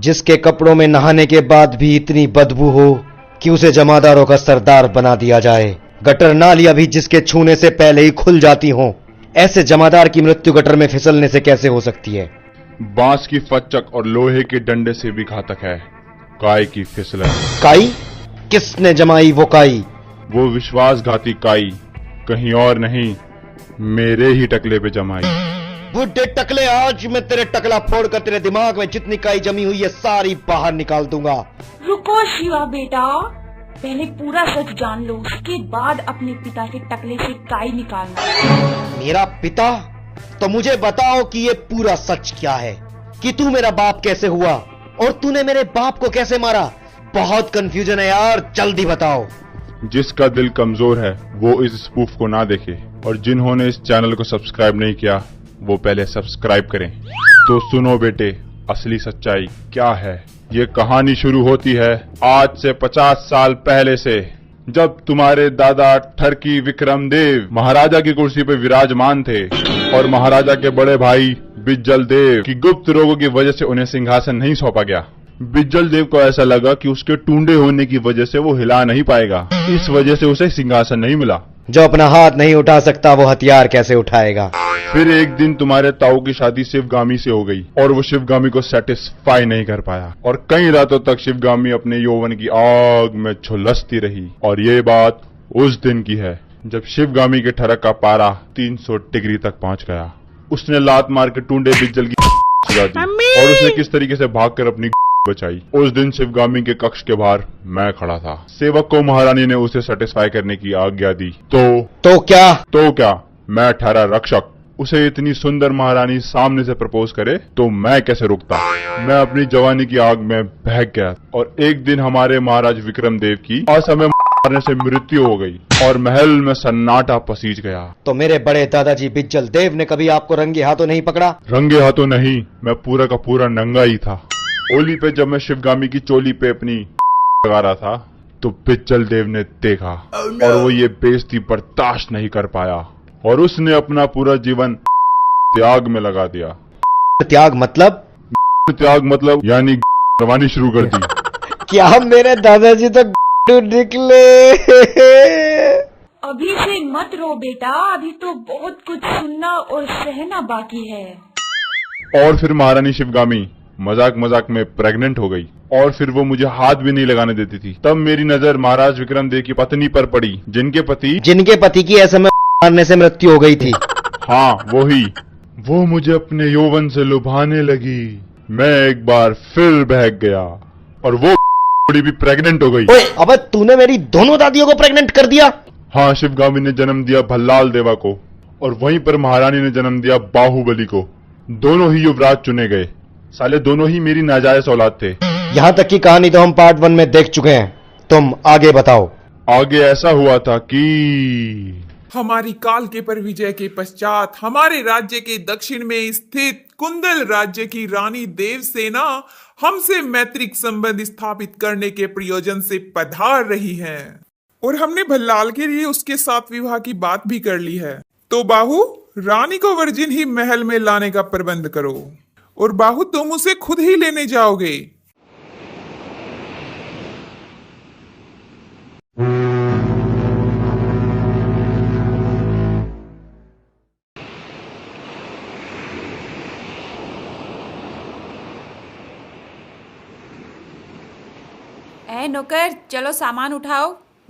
जिसके कपड़ों में नहाने के बाद भी इतनी बदबू हो कि उसे जमादारों का सरदार बना दिया जाए। गटर नालियां भी जिसके छूने से पहले ही खुल जाती हों। ऐसे जमादार की मृत्यु गटर में फिसलने से कैसे हो सकती है? बांस की फच्चक और लोहे के डंडे से भी घातक है काई की फिसलन। काई? किसने जमाई वो काई? वो विश्वासघाती काई कहीं और नहीं, मेरे ही टकले पे जमाई। बुड्ढे टकले, आज मैं तेरे टकला फोड़कर तेरे दिमाग में जितनी काई जमी हुई है सारी बाहर निकाल दूंगा। रुको शिवा बेटा, पहले पूरा सच जान लो, उसके बाद अपने पिता के टकले से काई निकालना। मेरा पिता? तो मुझे बताओ कि ये पूरा सच क्या है, कि तू मेरा बाप कैसे हुआ और तूने मेरे बाप को कैसे मारा। बहुत कंफ्यूजन है यार, जल्दी बताओ। जिसका दिल कमजोर है वो इस स्पूफ को ना देखे, और जिन्होंने इस चैनल को सब्सक्राइब नहीं किया वो पहले सब्सक्राइब करें। तो सुनो बेटे, असली सच्चाई क्या है। ये कहानी शुरू होती है आज से 50 साल पहले से, जब तुम्हारे दादा ठरकी विक्रमदेव महाराजा की कुर्सी पर विराजमान थे और महाराजा के बड़े भाई बिज्जल देव की गुप्त रोगों की वजह से उन्हें सिंहासन नहीं सौंपा गया। बिज्जल देव को ऐसा लगा कि उसके टूंडे होने की वजह से वो हिला नहीं पाएगा, इस वजह से उसे सिंहासन नहीं मिला। जो अपना हाथ नहीं उठा सकता वो हथियार कैसे उठाएगा? फिर एक दिन तुम्हारे ताऊ की शादी शिवगामी से हो गई और वो शिवगामी को सेटिस्फाई नहीं कर पाया और कई रातों तक शिवगामी अपने यौवन की आग में झुलसती रही। और ये बात उस दिन की है जब शिवगामी के ठरक का पारा 300 डिग्री तक पहुंच गया। उसने लात मार के टूंडे बिज्जल की सुझा दी और उसने किस तरीके से भागकर अपनी बचाई। उस दिन शिवगामी के कक्ष के बाहर मैं खड़ा था। सेवक को महारानी ने उसे सेटिस्फाई करने की आज्ञा दी। तो क्या मैं ठहरा रक्षक। उसे इतनी सुंदर महारानी सामने से प्रपोज करे तो मैं कैसे रुकता। मैं अपनी जवानी की आग में बहक गया और एक दिन हमारे महाराज विक्रमदेव की असमय मारने से मृत्यु हो गई और महल में सन्नाटा पसीज गया। तो मेरे बड़े दादाजी बिज्जल देव ने कभी आपको रंगे हाथों नहीं पकड़ा? रंगे हाथों नहीं, मैं पूरा का पूरा नंगा ही था। होली पे जब मैं शिवगामी की चोली पे अपनी लगा रहा था तो बिज्जल देव ने देखा और वो ये बेइज्जती बर्दाश्त नहीं कर पाया और उसने अपना पूरा जीवन त्याग में लगा दिया। त्याग मतलब? त्याग मतलब यानी रवानी शुरू कर दी। क्या मेरे दादाजी तो निकले? अभी से मत रो बेटा, अभी तो बहुत कुछ सुनना और सहना बाकी है। और फिर महारानी शिवगामी मजाक में प्रेग्नेंट हो गई और फिर वो मुझे हाथ भी नहीं लगाने देती थी। तब मेरी नजर महाराज विक्रमदेव की पत्नी पर पड़ी, जिनके पति की ऐसे में मारने से मृत्यु हो गई थी। हाँ वही। वो मुझे अपने यौवन से लुभाने लगी। मैं एक बार फिर बहक गया और वो बड़ी भी प्रेग्नेंट हो गई। ओए, अब तूने मेरी दोनों दादियों को प्रेग्नेंट कर दिया? हाँ, शिवगामी ने जन्म दिया भल्लाल देवा को और वहीं पर महारानी ने जन्म दिया बाहुबली को। दोनों ही युवराज चुने गए। साले दोनों ही मेरी नाजायज औलाद थे। यहाँ तक की कहानी तो हम पार्ट 1 में देख चुके हैं, तुम आगे बताओ। आगे ऐसा हुआ था कि हमारी काल के पर विजय के पश्चात हमारे राज्य के दक्षिण में स्थित कुंदल राज्य की रानी देवसेना हमसे मैत्रिक संबंध स्थापित करने के प्रयोजन से पधार रही है और हमने भल्लाल के लिए उसके साथ विवाह की बात भी कर ली है। तो बाहु, रानी को वर्जिन ही महल में लाने का प्रबंध करो और बाहु तुम उसे खुद ही लेने जाओगे। ए नौकर, चलो सामान उठाओ।